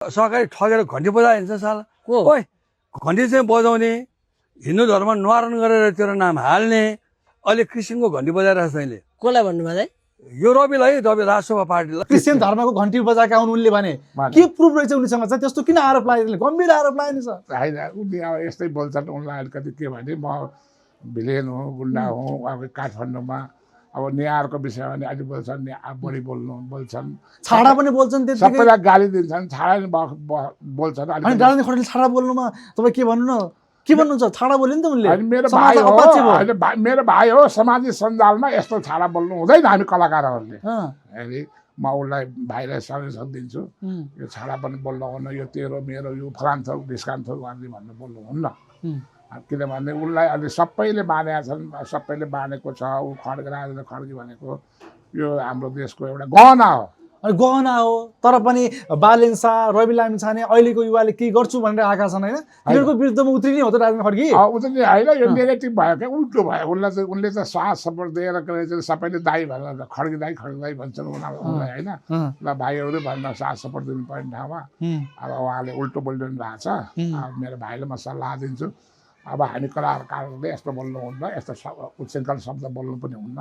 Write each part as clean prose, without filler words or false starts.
सरकारी ठगेर घन्टी बजाए हिँड्छ साला को ओइ घन्टी चाहिँ बजाउने हिन्दू धर्म निवारण गरेर तेरो नाम हाल्ने अहिले क्रिस्चियनको घन्टी बजाइरहेको छ तैँले कसलाई भन्नुभयो दाइ यो रविलाई रवि राजसभा पार्टीलाई क्रिस्चियन धर्मको घन्टी बजाएका हुन् उनले भने के प्रुफ रहेछ उनीसँग चाहिँ त्यस्तो किन आरोप लाग्यो गम्भीर आरोप लाग्यो नि सर होइन उनी अब यस्तै बोल्छन् उनलाई अलिकति के भने म भिलेन हो गुन्डा हो अब काठमाडौँमा अब न्यायको विषयमा नि अलि बोल्छन् बढी बोल्छन् छाडा पनि बोल्छन् त्यतिकै सबैलाई गाली दिन्छन् छाडा नि बोल्छन् अनि राजनीति खड्काले छाडा बोल्नुमा तपाईँ के भन्नु न के भन्नुहुन्छ छाडा बोल्यो नि त उनले अनि मेरो भाइ हो होइन मेरो भाइ हो सामाजिक सञ्जालमा यस्तो छाडा बोल्नु हुँदैन हामी कलाकारहरूले हेरी म उसलाई भाइलाई सजेसन दिन्छु यो छाडा पनि बोल्नु हुन्न यो तेरो मेरो यो फलान थोक ढिस्कान थोक भन्नु बोल्नु हुन्न किनभने उसलाई अहिले सबैले मानेका छन् सबैले मानेको छ ऊ खड्गे राजेन्द्र खड्गे भनेको यो हाम्रो देशको एउटा गहना हो अनि गहना हो तर पनि बालेन शाह रवि लामिछाने अहिलेको युवाले के गर्छु भनेर आएका छन् होइन तिनीहरूको विरुद्धमा उत्रिने हो त राजेन्द्र खड्गे उत्रिने होइन यो नेगेटिभ भयो क्या उल्टो भयो उनले त साथ सपोर्ट दिएर चाहिँ सबैले दाई भनेर खड्गे दाई भन्छन् उनीहरूलाई होइन ल भाइहरू भन्न साथ सपोर्ट दिनुपर्ने ठाउँमा अब उहाँले उल्टो बोलिरहनु भएको छ अब मेरो भाइले म सल्लाह दिन्छु अब हामी कलाकारहरूले यस्तो बोल्नुहुन्न यस्तो उच्छृङ्खल शब्द बोल्नु पनि हुन्न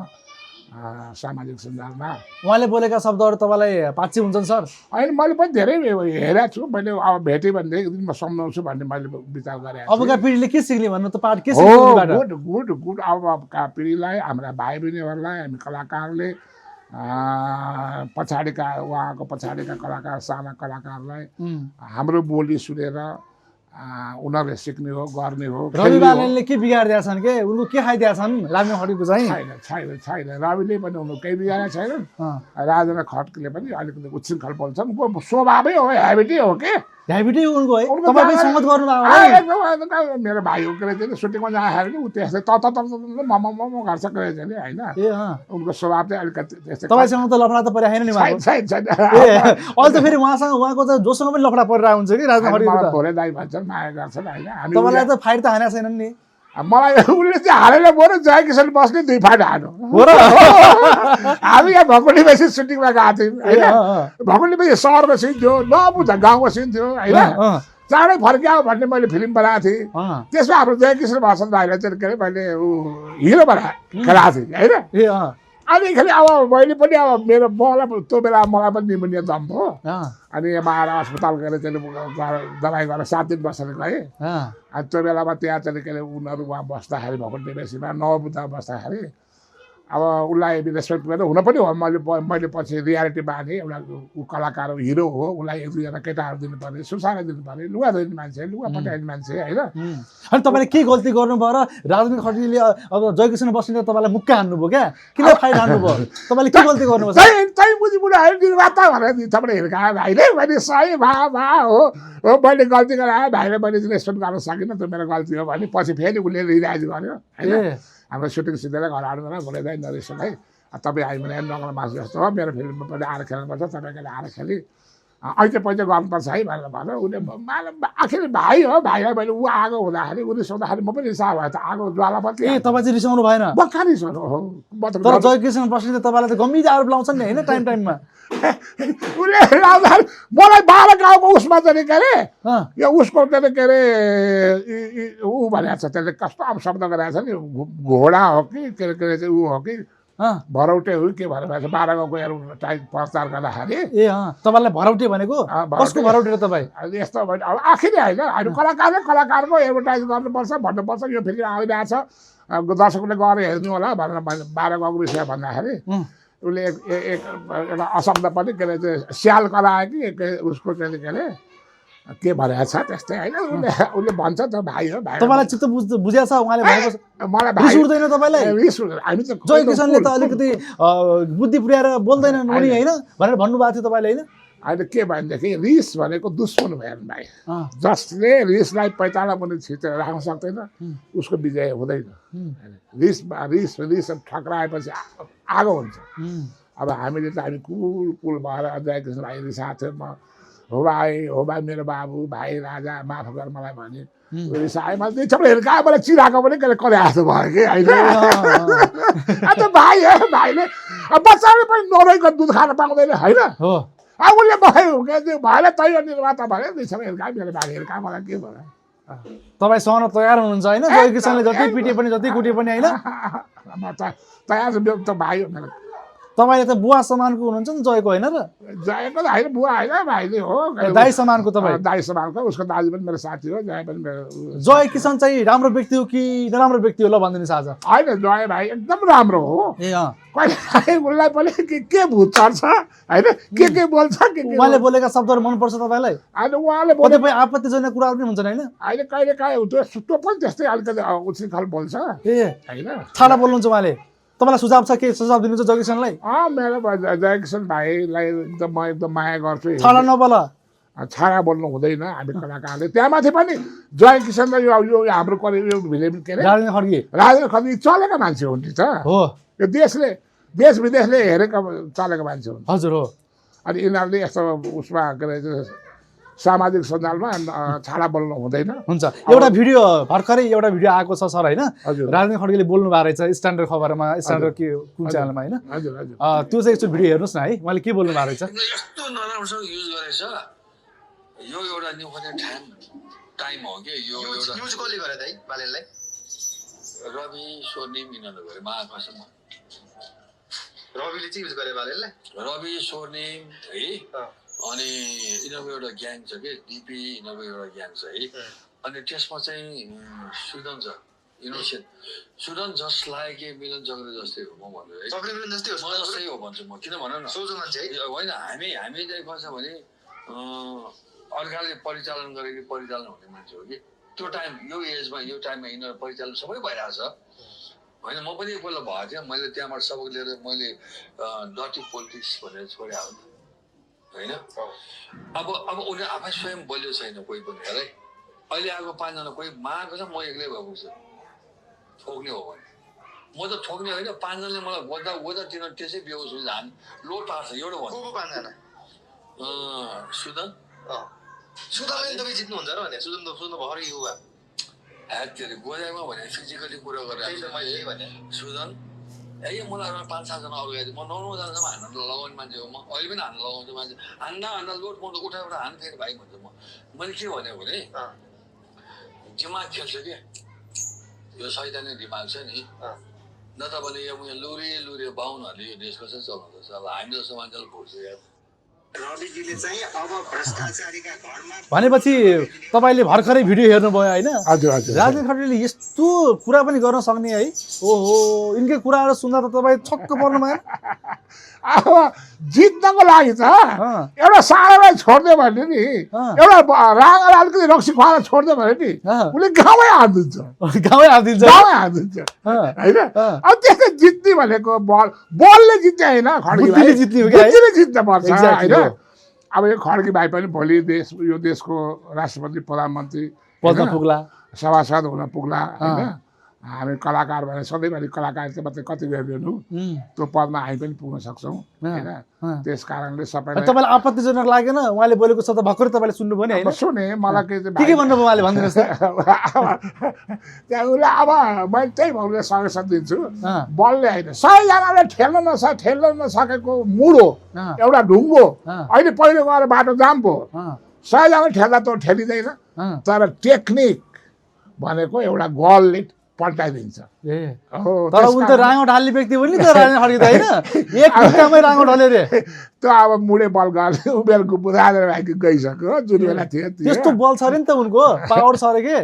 सामाजिक सञ्जालमा उहाँले बोलेका शब्दहरू तपाईँलाई पाक्षी हुन्छन् सर होइन मैले पनि धेरै हेरेको छु मैले अब भेटेँ भनेदेखि एक दिन म सम्झाउँछु भन्ने मैले विचार गरेँ अबका पिँढीले के सिक्ने भन्नु त पाठ के हो सिक्नु गुड अबका पिँढीलाई हाम्रा भाइ बहिनीहरूलाई हामी कलाकारले पछाडिका उहाँको पछाडिका कलाकार साना कलाकारलाई हाम्रो बोली सुनेर उनीहरूले सिक्ने हो गर्ने हो रवि बालेनले के बिगारिदिएका छन् के उनको के खाइदिएका छन् लामिन खड्गेको चाहिँ छैन रविले पनि उनीहरू केही बिगारेको छैन राजेन्द्र खड्गेले पनि अलिकति उच्छृङ्खल बोल्छन् स्वभावै हो हेबिटै हो के ह्याबिटै उनको है तपाईँ सङ्गत गर्नुभयो मेरो भाइ हो के सुटिङमा जाँदाखेरि नि ऊ त्यस्तै मम गर्छ के होइन उनको स्वभाव चाहिँ अलिकति त्यस्तै तपाईँसँग त लफडा त परेको छैन नि छैन अहिले त फेरि उहाँसँग उहाँको त जोसँग पनि लफडा परिरहेको हुन्छ कि राजेन्द्र खड्गे भोरे दाइ भन्छन् माया गर्छन् होइन तपाईँलाई त फाइट त हानेको छैनन् नि मलाई उसले चाहिँ हालेर बरु जय किशन बस्ने 2 फाइट हाल्नु हामी यहाँ भकुन्डी बेसी सुटिङमा गएको थियौँ होइन भकुन्डी बेसी सहरमा सिन्थ्यो नबुझ गाउँमा सिन्थ्यो होइन चाँडै फर्क्याऊ भन्ने मैले फिल्म बनाएको थिएँ त्यसमा हाम्रो जय किशन भसन भाइलाई चाहिँ के अरे मैले हिरो बनाएको खेलाएको थिएँ होइन अनिखेरि अब मैले पनि अब मेरो मलाई त्यो बेला मलाई पनि निमोनिया दम भयो अनि यहाँ आएर अस्पताल गएर चाहिँ दबाई गरेर 7 दिन बसेर गएँ अनि त्यो बेलामा त्यहाँ चाहिँ के अरे उनीहरू उहाँ बस्दाखेरि भकुन्डी बेसीमा नवबुद्ध बस्दाखेरि अब उसलाई रेस्पेक्ट गरेर हुन पनि हो मैले पछि रियालिटी बाँधेँ एउटा ऊ कलाकार हिरो हो उसलाई 1-2 केटाहरू दिनु पर्ने सुसारा दिनु पर्ने लुगा धोइने मान्छे लुगा पठाइने मान्छे होइन अनि तपाईँले के गल्ती गर्नुभयो र राजनीति खड्गेले अब जयकिशन बस्ने तपाईँलाई मुक्का हान्नुभयो क्या किन फाइट हान्नुभयो तपाईँले के गल्ती गर्नुभयो तै बुझी बुढाहरू दिनुभयो त भनेर तपाईँले हिर्कायो भाइले मैले सही भा हो मैले गल्ती गरेँ भाइले मैले रेस्पेक्ट गर्न सकिनँ त्यो मेरो गल्ती हो भने पछि फेरि उसले रिलाइज गर्यो होइन हाम्रो सुटिङ सिधै घर आउनु बोलेदै नरेसन है तपाईँ आयो भने नगला मासु जस्तो हो मेरो फिल्ममा पनि आएर खेल्नुपर्छ तपाईँले आएर खेली ऐते पैसा गर्नुपर्छ है भनेर भन्यो उसले आखिर भाइ हो भाइलाई मैले ऊ आगो हुँदाखेरि ऊ रिसाउँदाखेरि म पनि रिसाएको भयो त आगो ज्वाला पनि ए तपाईँ चाहिँ रिसाउनु भएन म कहाँ रिसाउनु हो तर जयकिशन बस्नेले तपाईँलाई त गम्भीर आरोप लाउँछन् नि होइन टाइममा उसले लाउँदाखेरि मलाई 12 गाउँको उसमा चाहिँ के अरे यो उसको चाहिँ के अरे ऊ भनेको छ त्यसले कस्तो अब शब्द गरेको छ नि घोडा हो कि के अरे चाहिँ ऊ हो कि भरौटे हो के भनेर 12 गाउँको टाइम प्रचार गर्दाखेरि ए तपाईँलाई भरौटे भनेको कसको भरौटे र तपाईँ यस्तो भयो अब आखिरै होइन हामी कलाकारको एडभर्टाइज गर्नुपर्छ भन्नुपर्छ यो फेरि आइरहेको छ दर्शकले गएर हेर्नु होला भनेर 12 गाउँको विषय भन्दाखेरि उसले एक एउटा अशब्द पनि के अरे स्याल करायो कि उसको चाहिँ के अरे के भनेको छ त्यस्तै होइन उसले भन्छ त भाइ हो भाइ तपाईँलाई चित्त बुझेको छ उहाँले भनेको मलाई रिस उठ्दैन तपाईँलाई हामी त जयकिशनले त अलिकति बुद्धि पुर्याएर बोल्दैनन् उनी होइन भनेर भन्नुभएको थियो तपाईँले होइन अहिले के भनेदेखि रिस भनेको दुश्मन भयो भाइ जसले रिसलाई पैताला पनि छिटेर राख्न सक्दैन उसको विजय हुँदैन रिस ठक्राएपछि आगो हुन्छ अब हामीले त हामी कुल भएर जयकिशन भाइ रिसाएको थियो म हो भाइ मेरो बाबु भाइ राजा माफ गर मलाई भने रिसाए मैले सबै हिर्कायो मलाई चिराएको पनि करे आएको भयो कि होइन अन्त भाइ हो भाइले बच्चाले पनि नरैको दुध खान पाउँदैन होइन उसले भएन तैयार निर्माता भयो त्यसमा हिर्का मेरो भाइ हिर्का मलाई के भयो तपाईँ सहन तयार हुनुहुन्छ होइन जय किसनले जति पिटे पनि जति कुटे पनि होइन म त तयार छु त भाइ हो मेरो तपाईँले त बुवा समानको हुनुहुन्छ नि जयको होइन र जयको त होइन बुवा होइन भाइले हो दाइ समानको तपाईँ दाइ समानको उसको दाजु पनि मेरो साथी हो जय पनि मेरो जय किसन चाहिँ राम्रो व्यक्ति हो कि नराम्रो व्यक्ति हो ल भनिदिनुहोस् आज होइन जय भाइ एकदम राम्रो हो ए कहिले उसलाई पनि के भूत चढ्छ होइन के बोल्छ के उहाँले बोलेका शब्दहरू मनपर्छ तपाईँलाई होइन उहाँले कतिपय आपत्तिजनक कुराहरू पनि हुन्छन् होइन अहिले कहिले काहीँ त्यो पनि त्यस्तै अलिकति उछिखल बोल्छ ए होइन ठाडा बोल्नुहुन्छ उहाँले तपाईँलाई सुझाव छ के सुझाव दिनुहुन्छ जय किसनलाई मेरो जय किसन भाइलाई एकदम म एकदम माया गर्छु ठाडा नबोल छाडा बोल्नु हुँदैन हामी कलाकारले त्यहाँ माथि पनि जय किसनलाई यो हाम्रो यो भिले के अरे राजेन्द्र खड्गे राजेन्द्र खड्गे चलेका मान्छे हुन् नि त हो यो देश विदेशले हेरेका चलेका मान्छे हुन् हजुर हो अनि यिनीहरूले यस्तो उसमा के अरे सामाजिक सञ्जालमा छाडा बोल्नु हुँदैन हुन्छ एउटा भिडियो भर्खरै एउटा भिडियो आएको छ सर होइन हजुर राजेन्द्र खड्गेले बोल्नु भएको रहेछ स्ट्यान्डर्ड खबरमा स्ट्यान्डर्ड के कुन च्यानलमा होइन हजुर हजुर त्यो चाहिँ एकचोटि भिडियो हेर्नुहोस् न है उहाँले के बोल्नु भएको रहेछ यस्तो नराम्रोसँग युज गरेछ यो एउटा न्युक्लियर टाइम हो कि यो एउटा युज कसले गरे दाइ बालेनलाई रवि स्वर्णिम यिनीहरू गरे महाकसम रविले चाहिँ युज गरे बालेनलाई रवि स्वर्णिम है अनि यिनीहरूको एउटा ग्याङ छ कि डिपी यिनीहरूको एउटा ग्याङ छ है अनि त्यसमा चाहिँ सुदन छ इनोसेन्ट सुदन जसलाई कि मिलन चक्र जस्तै हो म भन्छु है चक्र मिलन जस्तै हो म जस्तै हो भन्छु म किन भन न सोझो मान्छे है होइन हामी चाहिँ कस्तो छ भने अर्काले परिचालन गरेको परिचालन हुने मान्छे हो कि त्यो टाइम यो एजमा यो टाइममा यिनीहरू परिचालन सबै भइरहेछ होइन म पनि एकपल्ट भएको थिएँ मैले त्यहाँबाट सबक लिएर मैले डटी पोलिटिक्स भनेर छोडेँ होइन अब उनीहरू आफै स्वयं बोल्यो छैन कोही पनि हेर है अहिले आएको 5 जना कोही मागेको छ म एक्लै भएको छु ठोक्ने हो भने म त ठोक्ने होइन 5 जनाले मलाई गोदा तिनीहरू त्यसै बेहोस हुन्छ हान लोड पार्छ एउटा भन्नु को 5 जना सुदन सुदनले तपाईँ जित्नुहुन्छ र भने सुदन भर्खर युवा के अरे गोदामा भने फिजिकली कुरा गरेर सुदन मलाई 5-7 जना अरू गाडी म 9 जनासम्म हान्न लगाउने मान्छे हो म अहिले पनि हान्न लगाउँछु मान्छे हान्न लोड म उठाएर हान्न फेरि भाइ भन्छु मैले के भनेको भने दिमाग खेल्छ कि यो सैतानी दिमाग छ नि न त भने यो लुरे बाहुनहरूले यो देश कसरी चलाउँदैछ अब हामी जस्तो मान्छेले भुट्छ यार रविजीले चाहिँ अब भ्रष्टाचारीका घरमा भनेपछि तपाईँले भर्खरै भिडियो हेर्नुभयो होइन हजुर हजुर राजेन्द्र खड्गेले यस्तो कुरा पनि गर्न सक्ने है ओहो यिनकै कुराहरू सुन्दा त तपाईँ छक्क पर्नुभयो अब जित्नको लागि त एउटा सारालाई छोड्दियो भने नि एउटा राँगालाई अलिकति रक्सी खुवाएर छोड्दियो भने नि उसले गाउँमै हालिदिन्छ गाउँमै हालिदिन्छ होइन अब त्यस्तै जित्ने भनेको बलले जित्ने होइन खड्गे जित्ने जित्न पर्छ होइन अब यो खड्गे भाइ पनि भोलि यो देशको राष्ट्रपति प्रधानमन्त्री पदमा पुग्ला सभासद हुन पुग्ला होइन हामी कलाकार भने सधैँभरि कलाकारिता मात्रै कति गरिदिनु त्यो पदमा हामी पनि पुग्न सक्छौँ होइन त्यस कारणले सबैलाई तपाईँलाई आपत्तिजनक लागेन उहाँले बोलेको छ त भर्खरै तपाईँले सुन्नुभयो नि होइन सुने मलाई के भन्नुभयो उहाँले भनिदिनुहोस् त्यहाँ उसले अब मैले त्यही भाउले सजेसन दिन्छु बलले होइन 100 जनाले ठेल्न नसकेको मुडो एउटा ढुङ्गो अहिले पहिलो गएर बाटो जाम भयो 100 जना ठेल्दा त ठेलिँदैन तर टेक्निक भनेको एउटा गलले पल्टाइदिन्छ तर उनी त राँगो ढाल्ने व्यक्ति पनि त राजेन्द्र खड्गे त होइन एक मुक्कामै राँगो ढले रे त्यो अब मुडे बल गर्ने उमेरको राजेन्द्र भाइको गइसक्यो जुन बेला थियो त्यस्तो बल छ अरे नि त उनको पावर छ अरे के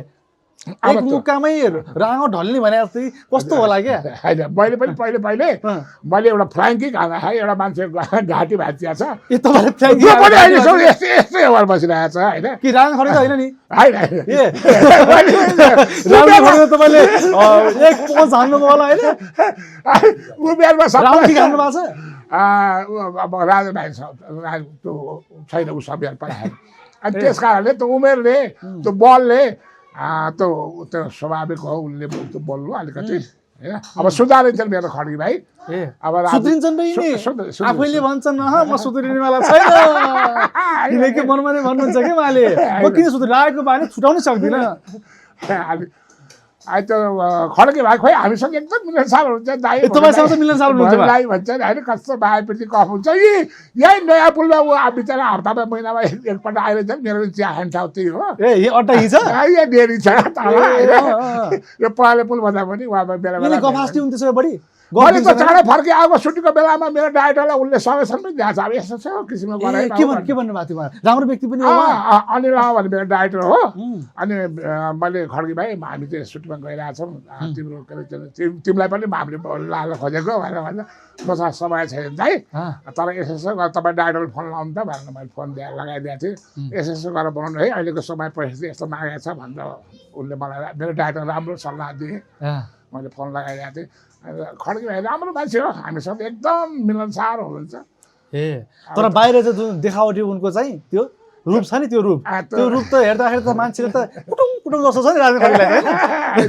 एक मुक्कामै राँगो ढल्ने भने जस्तै कस्तो होला क्या होइन मैले पनि पहिले मैले एउटा फ्ल्याङ्की खाँदा खाएँ एउटा मान्छे घाँटी भाँचिया छ ए तपाईँले यस्तै भएर बसिरहेको छ होइन कि राजेन्द्र खड्गे होइन नि होइन राजेन्द्र खड्गे तपाईँले एक पोज हान्नुभयो होला होइन उमेरमा राउन्डी हान्नु भएको छ अब राजा भाइ त्यो छैन ऊ सबैहरू पढाएर अनि त्यस कारणले त्यो उमेरले त्यो बलले त्यो स्वाभाविक हो उनले त्यो बोल्नु अलिकति होइन अब सुधारिन्छन् मेरो खड्गे भाइ अब सुध्रिन्छन् आफैले भन्छन् म सुध्रिनेवाला छैन किनकि मनमा नै भन्नुहुन्छ कि उहाँले म किन सुध्रिरहेको बानी छुटाउनै सक्दिनँ अहिले त खड्के भाइ खोइ हामीसँग एकदम मिलनसार हुन्छ दाइ तपाईँसँग त मिलनसार हुनुहुन्छ बा? दाइ भन्छ नि होइन कस्तो भाइप्रति कफ हुन्छ यही नयाँ पुलमा ऊ बिचरा हप्तामा महिनामा एकपल्ट आइरहेछ मेरो चिया खाने ठाउँ त्यही हो ए अड्डा हिँड्छ यहाँ डेरी छ तल होइन यो पहेँलो पुल भन्दा पनि उहाँ बेला यिनले बेला गफास्टी हुन् त्यसो भए बढी मैले त चाँडै फर्के आएको सुटीको बेलामा मेरो डाइरेक्टरलाई उसले समेसन पनि दिएको छ अब यस्तो छ किसिमको ए, के भन्नुभएको थियो उहाँ? राम्रो व्यक्ति पनि हो उहाँ? अनिल भन्ने मेरो डाइरेक्टर हो अनि मैले खड्की भाइ हामी चाहिँ सुटमा गइरहेछौँ तिम्रो के अरे तिमीलाई पनि हामीले लान खोजेको भनेर मसँग समय छैन दाइ तर यसो गरेर तपाईँ डाइरेक्टरले फोन लाउनु त भनेर मैले फोन लगाइदिएको थिएँ यसो गरेर बनाउनु है अहिलेको समय पैसा चाहिँ यस्तो मागेको छ भनेर उसले मलाई मेरो डाइरेक्टर राम्रो सल्लाह दिएँ मैले फोन लगाइदिएको थिएँ खड्की भाइ राम्रो मान्छे हो हामीसँग एकदम मिलनसार हुनुहुन्छ ए तर बाहिर चाहिँ जुन देखावटी उनको चाहिँ त्यो रूप छ नि त्यो रूप त्यो रूप त हेर्दाखेरि त मान्छेले त कुटुङ कुटुङ जस्तो छ नि राजनीतिलाई होइन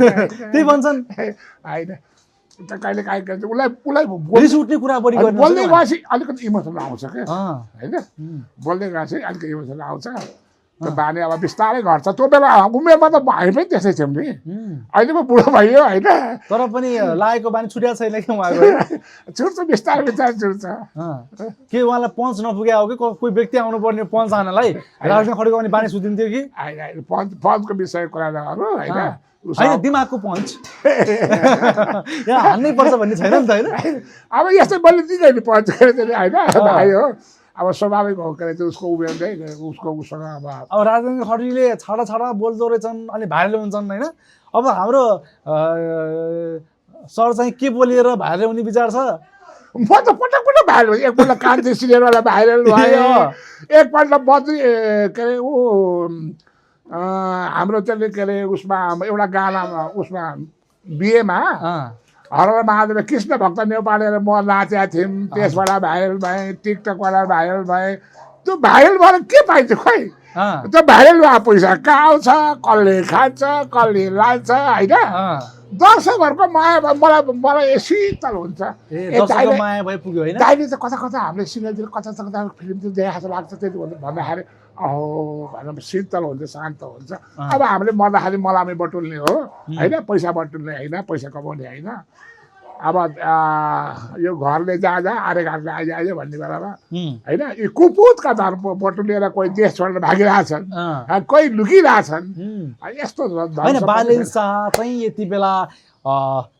त्यही भन्छन् होइन त कहिले काहीँ उसलाई रिस उठ्ने कुरा बढी गर्नु बोल्दै गएपछि अलिकति इमोसनल आउँछ क्या होइन बोल्दै गएपछि अलिकति इमोसनल आउँछ त्यो बानी अब बिस्तारै घट्छ त्यो बेला उमेरमा त हामी पनि त्यस्तै थियौँ नि अहिले पो बुढो भइयो होइन तर पनि लागेको बानी छुट्याएको छैन कि उहाँको छुट्छ बिस्तारै बिस्तारै छुट्छ के उहाँलाई पञ्च नपुगे हो कि कोही व्यक्ति आउनु पर्ने पञ्च आनलाई राजमा खडेको अनि बानी सुतिन्थ्यो कि होइन पञ्चको विषय कुरा नगर्नु होइन होइन दिमागको पञ्च यहाँ हान्नै पर्छ भन्ने छैन नि त होइन अब यस्तै बोल्नु दिँदैन पञ्च होइन भाइ हो अब स्वाभाविक हो के अरे उसको उमेर चाहिँ उसको उसँग अब राजनीतिक खड्कीले छाडा छाडा बोल्दो रहेछन् अनि भाइरल हुन्छन् होइन अब हाम्रो सर चाहिँ के बोलेर भाइरल हुने विचार छ म त पटक पटक भाइरल भयो एकपल्ट कान्ति सिरियलवाला भाइरल भयो एकपल्ट बद्री के अरे ऊ हाम्रो चाहिँ के अरे उसमा एउटा गानामा उसमा बिहेमा हर महादेव कृष्ण भक्त नेपाली म नाचेका थियौँ त्यसबाट भाइरल भएँ टिकटकबाट भाइरल भएँ त्यो भाइरलबाट के पाइन्छ खोइ त्यो भाइरल भए पैसा कहाँ आउँछ कसले खान्छ कसले लान्छ होइन दर्शकहरूको माया मलाई शीतल हुन्छ दाइले त कता कता हामीले सिरियलतिर कता कता फिल्मतिर देखाएको जस्तो लाग्छ त्यति भन्दाखेरि अहो भनेर शीतल हुन्छ शान्त हुन्छ अब हामीले मर्दाखेरि मलामी बटुल्ने हो होइन पैसा बटुल्ने होइन पैसा कमाउने होइन अब यो घरले जहाँ आरे घरले आइज भन्ने बेलामा होइन यी कुपुतका धर बटुलेर कोही देश छोडेर भागिरहेछन् कोही लुकिरहेछन् यस्तो होइन बालेन शाह चाहिँ यति बेला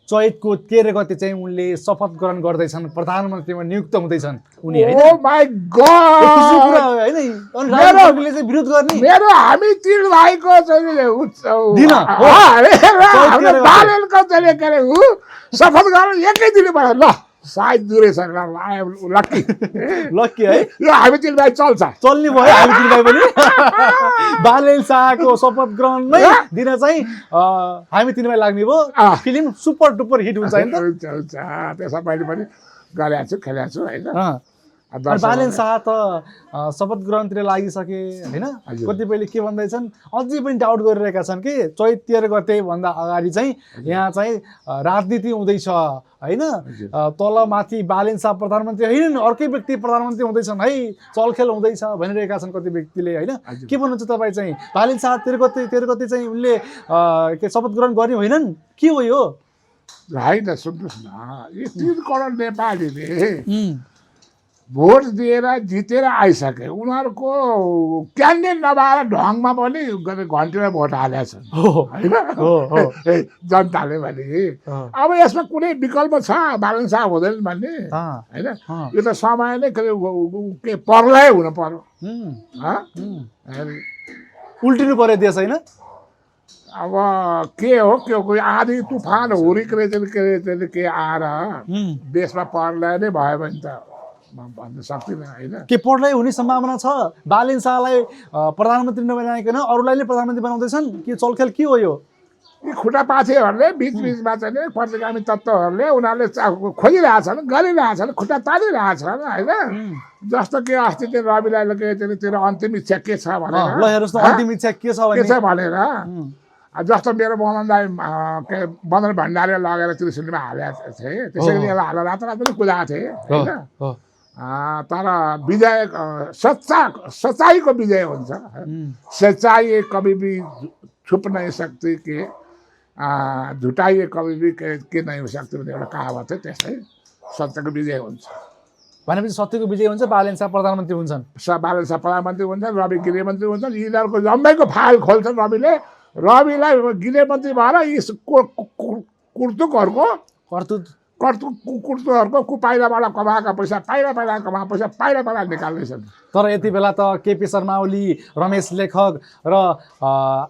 चैतको 13 गते चाहिँ उनले शपथ ग्रहण गर्दैछन् प्रधानमन्त्रीमा नियुक्त हुँदैछन् उनी ओ माय गॉड हैन अनि राजनीतिले चाहिँ विरोध गर्ने मेरो हामी तीन भाइको चाहिँ दिन हाम्रो बालेनको चाहिँ के अरे शपथ ग्रहण एकै दिनै भयो ल सायद दुरै छ लक्की लक्की है यो हामी तीन भाइ चल्ने भयो हामी तीन भाइ पनि बालेन शाहको शपथ ग्रहणमै दिन चाहिँ हामी तीन भाइ लाग्ने भयो फिल्म सुपर डुपर हिट हुन्छ हैन त हुन्छ त्यसमा मैले पनि गरेको छु खेलेको छु हैन बालेन शाह त शपथ ग्रहणतिर लागिसके हैन कतिपयले के भन्दैछन् अझै पनि डाउट गरिरहेका छन् कि चैत 13 गते भन्दा अगाडि चाहिँ यहाँ चाहिँ राजनीति हुँदैछ हैन तल माथि बालेन शाह प्रधानमन्त्री हैन अर्कै व्यक्ति प्रधानमन्त्री हुँदैछन् है चलखेल हुँदैछ भनिरहेका छन् कति व्यक्तिले हैन के भन्नुहुन्छ तपाईँ चाहिँ बालेन शाह 13 गते चाहिँ उनले के शपथ ग्रहण गर्ने होइनन् के हो यो हैन सुन्नुस् न यो 3 करोड नेपालीले भोट दिएर जितेर आइसके उनीहरूको क्यान्डिडेट नभएर ढङ्गमा पनि घन्टीमा भोट हालेका छन् होइन जनताले भने अब यसमा कुनै विकल्प छ बालेन शाह हुँदैन भन्ने होइन यो त समय नै के पर्लै हुन पर्यो उल्टिनु पर्यो देश होइन अब के हो कोही आधी तुफान हुरिकले के आएर देशमा पर्लै नै भयो भने त भन्न सक्दिनँ होइन के पर्लै हुने सम्भावना छ बालेन शाहलाई प्रधानमन्त्री नबनाइकन अरूलाई नै प्रधानमन्त्री बनाउँदैछन् के चलखेल के हो यो यी खुट्टा पाथेहरूले बिचबिचमा चाहिँ प्रतिगामी तत्त्वहरूले उनीहरूले खोजिरहेछन् गरिरहेछन् खुट्टा तानिरहेछन् होइन जस्तो कि अस्ति त्यो रविलाई के तेरो अन्तिम इच्छा के छ भनेर अन्तिम इच्छा के छ भनेर जस्तो मेरो मदन भण्डारीले लगेर त्रिशुलीमा हालेको थिएँ त्यसैले यसलाई हालेर रातो पनि कुदाएको थिएँ होइन तर विजय सच्चाईको विजय हुन्छ सच्चाई कभी भी छुप नहीं सकती कि झुटाइए कभी भी के नहीं हो सक्थ्यो भन्ने एउटा कहावत थियो त्यस्तै सत्यको विजय हुन्छ भनेपछि सत्यको विजय हुन्छ बालेन शाह प्रधानमन्त्री हुन्छन् बालन शाह प्रधानमन्त्री हुन्छन् रवि गृहमन्त्री हुन्छन् यिनीहरूको जम्मैको फाइल खोल्छन् रविलाई गृहमन्त्री भएर यी कुर्तुकहरूको कुर्तुकहरूको कुपाइलाबाट कमाएका पैसा पाइला कमाएको पैसा पाइला निकाल्दैछन् तर यति बेला त केपी शर्मा ओली रमेश लेखक र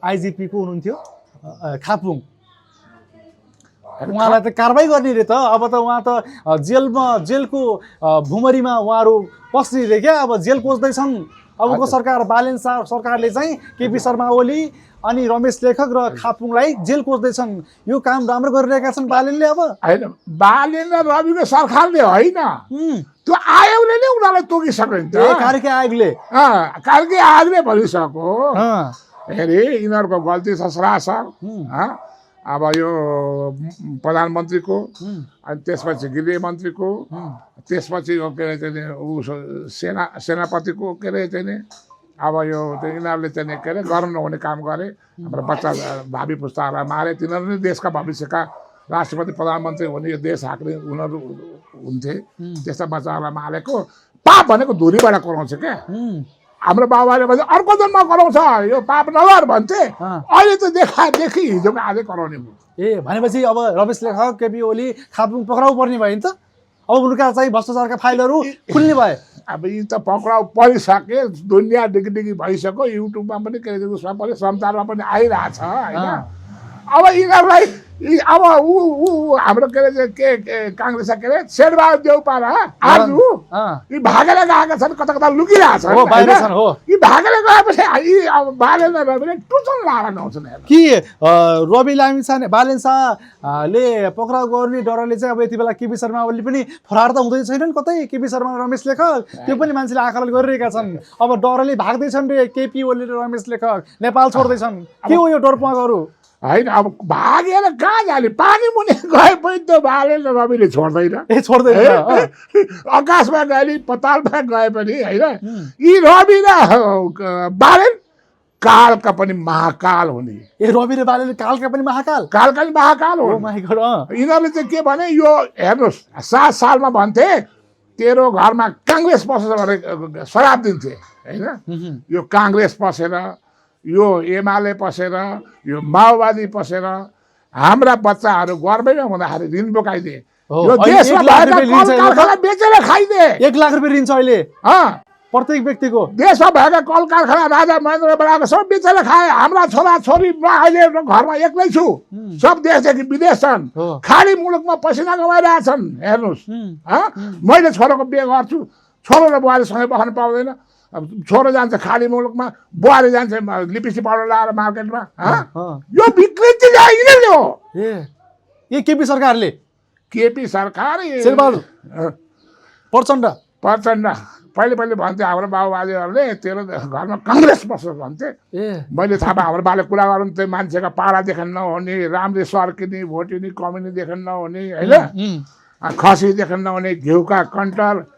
आइजिपी को हुनुहुन्थ्यो खापुङ उहाँलाई त कारबाही गर्ने रे त अब त उहाँ त जेलको भुमरीमा उहाँहरू पस्ने रे क्या अब जेल कोच्दैछन् अबको सरकार बालेन शाह सरकारले चाहिँ केपी शर्मा ओली अनि रमेश लेखक र खापुङलाई जेल कोच्दैछन् यो काम राम्रो गरिरहेका छन् बालेनले अब होइन बालेन र रविको सरकारले होइन त्यो आयोगले नै उनीहरूलाई तोकिसक्यो नि त कार्की आयोगले कार्की आयोगले भनिसक्यो हेरे यिनीहरूको गल्ती छ सरासर अब यो प्रधानमन्त्रीको अनि त्यसपछि गृहमन्त्रीको त्यसपछि के अरे चाहिँ सेनापतिको के अरे चाहिँ अब यो यिनीहरूले चाहिँ के अरे गर्नु नहुने काम गरे हाम्रो बच्चा भावी पुस्ताहरूलाई मारे तिनीहरू नै देशका भविष्यका राष्ट्रपति प्रधानमन्त्री हुने यो देश हाँक्ने उनीहरू हुन्थे त्यस्ता बच्चाहरूलाई मारेको पाप भनेको धुरीबाट कराउँछ क्या हाम्रो बाबाले भन्छ अर्को जन्म कराउँछ यो पाप नगर भन्थे अहिले त देखि हिजोको आजै कराउने ए भनेपछि अब रमेश लेखक केपी ओली खापुङ पक्राउ पर्ने भयो नि त अब उनका चाहिँ भ्रष्टाचारका फाइलहरू खुल्ने भए अब यी त पक्राउ परिसके दुनियाँ डिगी भइसक्यो युट्युबमा पनि के अरे उसमा पनि समाचारमा पनि आइरहेछ होइन अब यिनीहरूलाई अब ऊ हाम्रो के अरे के काङ्ग्रेस के अरे शेरबहादुर देउपारा आज यी भागेर गएका छन् कता लुकिरहेछन् यी भागेर गएपछि यी अब बालेन रविले टुचन लाएर नआउँछन् कि रवि लामिछाने बालेन शाहले पक्राउ गर्ने डरले चाहिँ अब यति बेला केपी शर्मा ओली पनि फरार त हुँदै छैनन् कतै केपी शर्मा रमेश लेखक त्यो पनि मान्छेले आकलन गरिरहेका छन् अब डरले भाग्दैछन् रे केपी ओली र रमेश लेखक नेपाल छोड्दैछन् के हो यो डरपगहरू होइन अब भागेर कहाँ जाने पानी मुनि गए पनि त बालेन र रविले छोड्दैन आकाशमा गए पतालमा गए पनि होइन यी रवि र बालेन कालका पनि महाकाल हुने ए रवि र बालेन कालका पनि महाकाल हो यिनीहरूले चाहिँ के भने यो हेर्नुहोस् 7 सालमा भन्थे तेरो घरमा काङ्ग्रेस पसेर भनेर शराब दिन्थे होइन यो काङ्ग्रेस पसेर यो एमाले पसेर यो माओवादी पसेर हाम्रा बच्चाहरू गर्वैमा हुँदाखेरि ऋण बोकाइदिए यो देशमा भएका बेचेर खाइदिए 1 लाख रुपियाँ लिन्छ अहिले प्रत्येक व्यक्तिको देशमा भएका कल कारखाना राजा महेन्द्र बनाएको सब बेचेर खाए हाम्रा छोरा छोरी म अहिले घरमा एक्लै छु सब देशदेखि विदेश छन् खाडी मुलुकमा पसिना गमाइरहेछन् हेर्नुहोस् मैले छोराको बिहे गर्छु छोरो र बुहारीसँगै बस्न पाउँदैन छोरो जान्छ खाडी मुलुकमा बुहारी जान्छ लिपस्टिक पाउडर लगाएर मार्केटमा यो विकृति यिनीहरूले हो ए केपी सरकारले केपी सरकार प्रचण्ड पहिले भन्थे हाम्रो बाबुबाजेहरूले तेरो घरमा काङ्ग्रेस बस्छ भन्थे मैले थाहा पाएँ हाम्रो बाले कुरा गर्नु त्यो मान्छेका पारा देख्न नहुने राम्ररी सर्किने भोटिने कमिनी देख्न नहुने होइन खसी देख्न नहुने घिउका कन्टर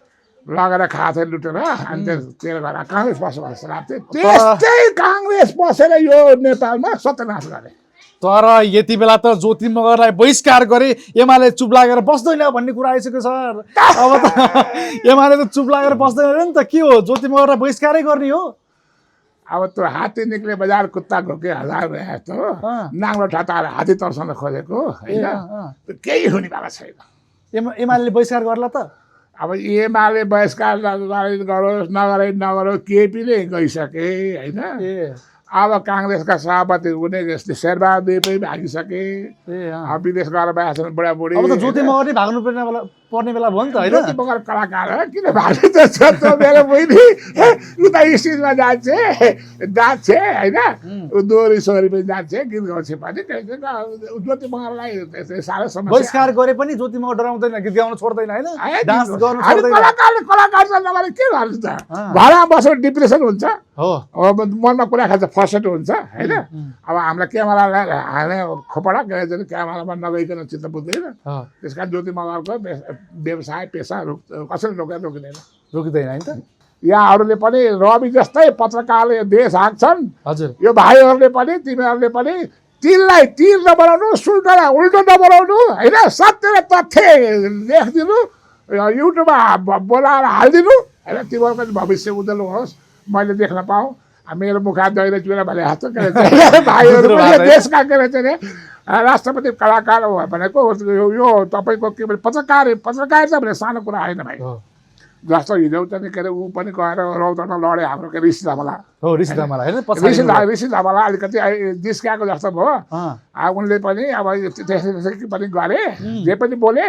लगेर खाथे लुटेर अनि तेरो घर काङ्ग्रेस बस्छ भनेर सल्लाह थियो त्यस्तै काङ्ग्रेस बसेर यो नेपालमा सत्यनाश गरे तर यति बेला त ज्योति मगरलाई बहिष्कार गरे एमाले चुप लागेर बस्दैन भन्ने कुरा आइसक्यो सर अब त एमाले त चुप लागेर बस्दैन नि त के हो ज्योति मगरलाई बहिष्कारै गर्ने हो अब त्यो हात्ती निक्ले बजार कुत्ता घोके हजार जस्तो नाङ्लो ठटाएर हात्ती तर्साउन खोजेको होइन केही हुने भएको छैन एमाले बहिष्कार गर्ला त अब एमाले बहिष्कार गरोस् नगरोस् केपीले गइसके होइन अब काङ्ग्रेसका सभापति हुने जस्तै शेरबहादुर पनि भागिसके विदेश गएर भएका छन् बुढाबुढी अब त ज्योति मगर नै भाग्नु पर्ने बेला भयो नि त होइन ज्योति मगर कलाकार हो किन भाग्नु त मेरो बहिनी उता स्टेजमा जान्छ होइन दोहोरी सोहोरी पनि जान्छ गीत गाउँछ पनि ज्योति मगरलाई साह्रै समस्या बहिष्कार गरे पनि ज्योति मगर डराउँदैन गीत गाउन छोड्दैन होइन डान्स गर्नु छोड्दैन कलाकार नभएर के गर्नु त घरमा बसेर डिप्रेसन हुन्छ अब मनमा कुरा खान्छ फर्सेट हुन्छ होइन अब हामीलाई क्यामेरालाई हाल्ने खोपडा क्यामेरामा नगइकन चित्त बुझ्दैन त्यस कारण ज्योति मगरको व्यवसाय पेसा कसरी रोकिँदैन होइन त यहाँहरूले पनि रवि जस्तै पत्रकारले देश हाँक्छन् हजुर यो भाइहरूले पनि तिमीहरूले पनि तिललाई तिर नबनाउनु, सुल्टालाई उल्टो नबनाउनु, होइन, सत्य र तथ्य लेखिदिनु, युट्युबमा बोलाएर हालिदिनु, होइन, तिमीहरूको भविष्य उज्जवल होस्, मैले देख्न पाऊँ। मेरो मुखा दैलो चुरा भने हात भाइहरू देशका के भन्छ अरे राष्ट्रपति कलाकार हो भनेको यो तपाईँको के भन्छ पत्रकारिता भने सानो कुरा होइन भाइ। जस्तो हिजो चाहिँ के अरे ऊ पनि गएर रौतरमा लडे हाम्रो के ऋषि धमला अलिकति जिस्काएको जस्तो भयो। उनले पनि अब त्यसै पनि गरे, जे पनि बोले,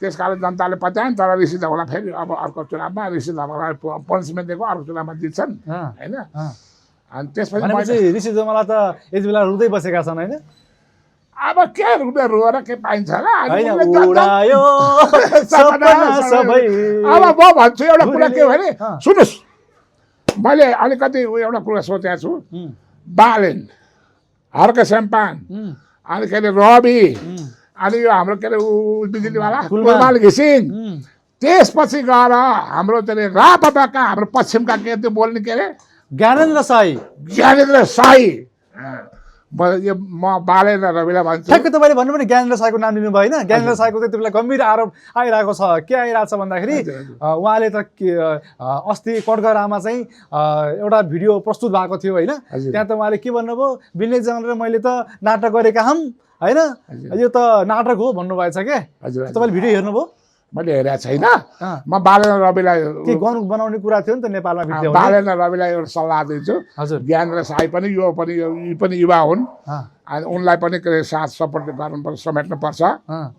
त्यस कारण जनताले पत्याएन। तर ऋषि धमला फेरि अब अर्को चुनावमा ऋषि धमलालाई पनिसमेन्ट दिएको, अर्को चुनावमा जित्छन्, होइन। अनि त्यसपछि ऋषि धमला त यति बेला रुँदै बसेका छन्, होइन। अब के रुँदै रोएर के पाइन्छ र? अब म भन्छु एउटा कुरा के भने, सुन्नुहोस्, मैले अलिकति एउटा कुरा सोचेको छु। बालेन, हर्क सेम्पान, अनि के अरे रवि, अनि यो हाम्रो के अरे बिजुलीवाला कुलमाल घिसिङ, त्यसपछि गएर हाम्रो चाहिँ रापपाका हाम्रो पश्चिमका के त्यो बोल्ने के अरे ज्ञानेन्द्र साई। म बालेन रविलाई भन्छु। ठ्याक्कै तपाईँले भन्नु पनि ज्ञानेन्द्र साईको नाम लिनुभयो, होइन। ज्ञानेन्द्र साईको चाहिँ त्यति बेला गम्भीर आरोप आइरहेको छ। के आइरहेको छ भन्दाखेरि उहाँले त अस्ति कटघरामा चाहिँ एउटा भिडियो प्रस्तुत भएको थियो, होइन। त्यहाँ त उहाँले के भन्नुभयो, विनय जङ्गल र मैले त नाटक गरेका हौँ, होइन, यो त नाटक हो भन्नुभएछ क्या। तपाईँले भिडियो हेर्नुभयो? मैले हेरेको छैन। म बालेन रविलाई के गाउँ बनाउने कुरा थियो नि त नेपालमा। बालेन रविलाई एउटा सल्लाह दिन्छु। ज्ञानेन्द्र साई पनि यो पनि युवा हुन्, अनि उनलाई पनि साथ सपोर्ट गर्नुपर्छ, समेट्नुपर्छ,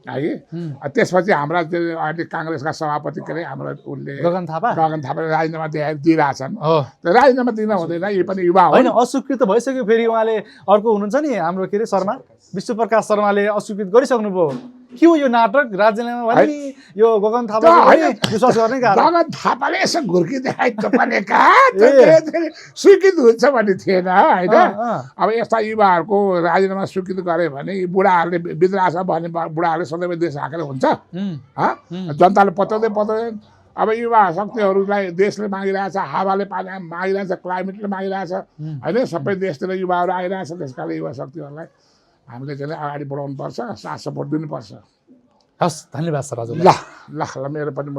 है। त्यसपछि हाम्रा अहिले काङ्ग्रेसका सभापति के अरे हाम्रो उनले गगन थापाले राजीनामा दिइरहेछन्। राजीनामा दिन हुँदैन, यी पनि युवा होइन। अस्वीकृत भइसक्यो। फेरि उहाँले अर्को हुनुहुन्छ नि हाम्रो के अरे शर्मा, विश्वप्रकाश शर्माले अस्वीकृत गरिसक्नुभयो। के हो यो नाटक राजीनामा भने यो गगन थापा विश्वास गर्ने? गगन थापाले यसो घुर्की देखाइ भनेका स्वीकृत हुन्छ भन्ने थिएन, होइन। अब यस्ता युवाहरूको राजीनामा स्वीकृत गरे भने बुढाहरूले बिद्राह छ भने बुढाहरूले सधैँ देश हाँकेर हुन्छ? जनताले पत्याउँदैन। अब युवा शक्तिहरूलाई देशले मागिरहेछ, हावाले पानी मागिरहेछ, क्लाइमेटले मागिरहेछ, होइन। सबै देशतिर युवाहरू आइरहेछ। त्यस कारण युवा शक्तिहरूलाई हामीले चाहिँ अगाडि बढाउनुपर्छ, साथ सपोर्ट दिनुपर्छ। हस्, धन्यवाद सर। ल ल ल, मेरो पनि